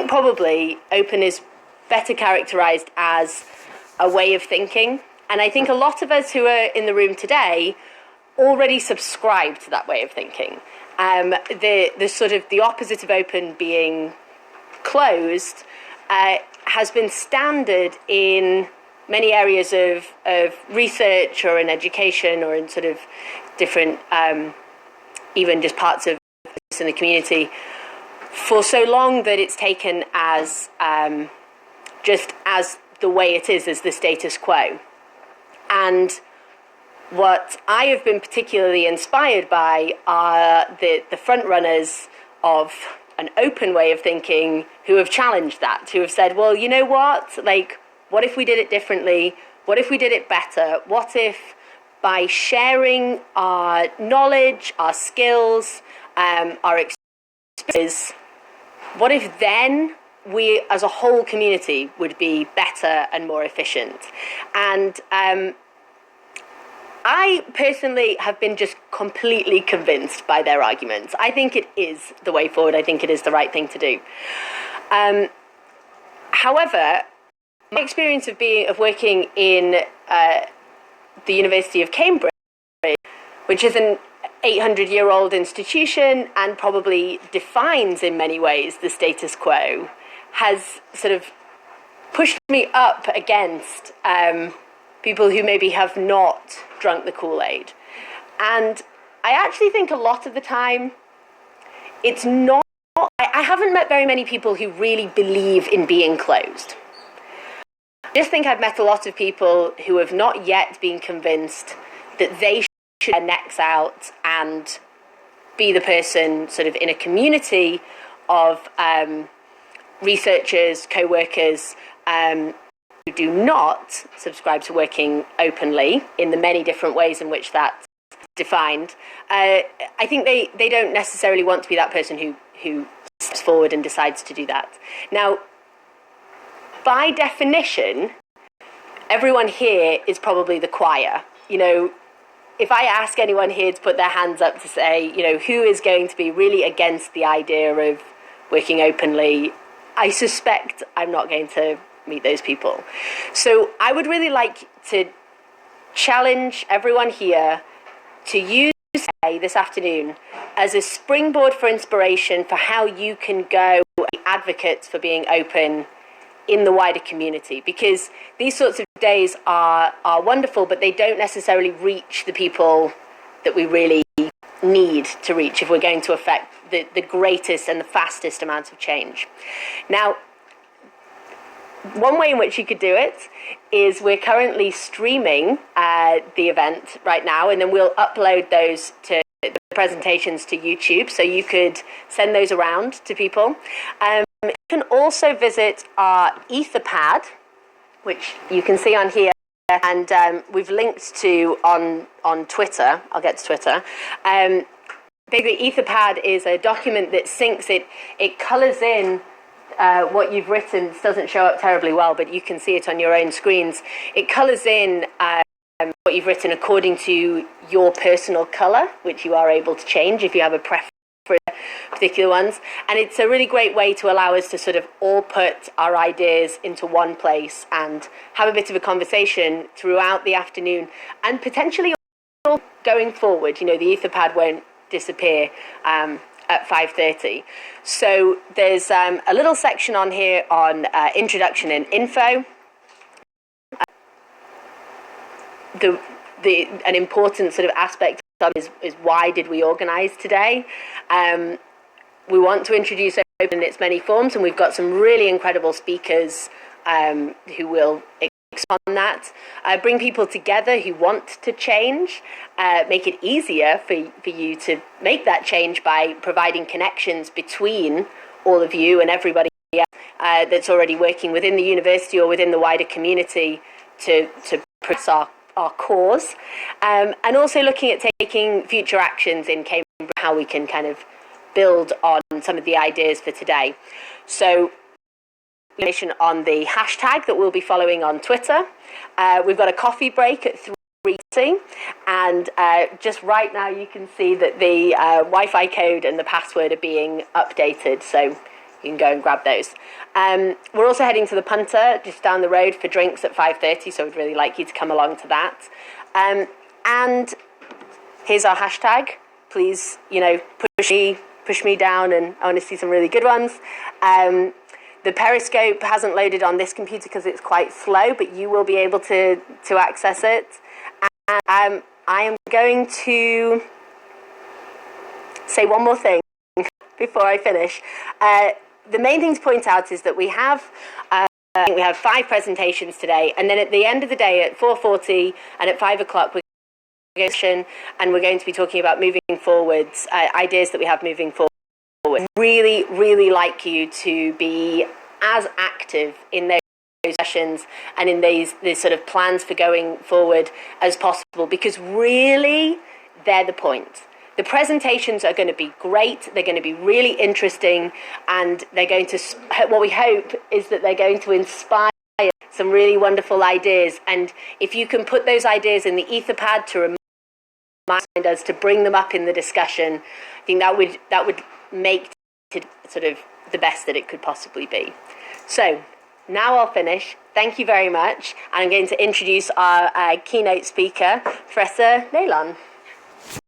think probably open is better characterized as a way of thinking. And I think a lot of us who are in the room today already subscribe to that way of thinking. The sort of the opposite of open being closed has been standard in many areas of research or in education or in sort of different, even just parts of in the community for so long that it's taken as just as the way it is, as the status quo. And what I have been particularly inspired by are the front runners of an open way of thinking who have challenged that, who have said, well, you know what, like, what if we did it differently? What if we did it better? What if by sharing our knowledge, our skills, our experiences, what if then we as a whole community would be better and more efficient? And I personally have been just completely convinced by their arguments. I think it is the way forward. I think it is the right thing to do. However, my experience of working in the University of Cambridge, which is an 800-year-old institution and probably defines in many ways the status quo, has sort of pushed me up against people who maybe have not drunk the Kool-Aid. And I actually think a lot of the time it's not, I haven't met very many people who really believe in being closed. I just think I've met a lot of people who have not yet been convinced that they should get their necks out and be the person sort of in a community of researchers, co-workers, who do not subscribe to working openly in the many different ways in which that's defined. I think they don't necessarily want to be that person who steps forward and decides to do that. Now, by definition, everyone here is probably the choir. You know, if I ask anyone here to put their hands up to say, you know, who is going to be really against the idea of working openly, I suspect I'm not going to meet those people. So I would really like to challenge everyone here to use today, this afternoon, as a springboard for inspiration for how you can go advocates for being open in the wider community, because these sorts of days are wonderful, but they don't necessarily reach the people that we really need to reach if we're going to affect the greatest and the fastest amount of change. Now, one way in which you could do it is we're currently streaming the event right now, and then we'll upload those to the presentations to YouTube, so you could send those around to people. You can also visit our Etherpad, which you can see on here, and we've linked to on Twitter. I'll get to Twitter. Basically, Etherpad is a document that syncs it colors in what you've written. It doesn't show up terribly well, but you can see it on your own screens. It colors in what you've written according to your personal color, which you are able to change if you have a preference for particular ones. And it's a really great way to allow us to sort of all put our ideas into one place and have a bit of a conversation throughout the afternoon, and potentially also going forward. You know, the Etherpad won't disappear at 5:30. So there's a little section on here on introduction and info. An important sort of aspect is why did we organise today? We want to introduce open in its many forms, and we've got some really incredible speakers who will expand on that, bring people together who want to change, make it easier for you to make that change by providing connections between all of you and everybody that's already working within the university or within the wider community to press our cause, and also looking at taking future actions in Cambridge, how we can kind of build on some of the ideas for today. So information on the hashtag that we'll be following on Twitter. We've got a coffee break at 3:30, and just right now you can see that the Wi-Fi code and the password are being updated, so you can go and grab those. We're also heading to the Punter just down the road for drinks at 5:30, so we'd really like you to come along to that. And here's our hashtag. Please, push me down, and I want to see some really good ones. The Periscope hasn't loaded on this computer because it's quite slow, but you will be able to access it. And I am going to say one more thing before I finish. The main thing to point out is that we have 5 presentations today, and then at the end of the day at 4:40 and at 5 o'clock we're going to be talking about moving forwards, ideas that we have moving forward. Really, really like you to be as active in those sessions and in these sort of plans for going forward as possible, because really they're the point. The presentations are going to be great, they're going to be really interesting, and they're going to, what we hope is that they're going to inspire some really wonderful ideas. And if you can put those ideas in the Etherpad to remind us to bring them up in the discussion, I think that would make it sort of the best that it could possibly be. So now I'll finish. Thank you very much. And I'm going to introduce our keynote speaker, Professor Naylon.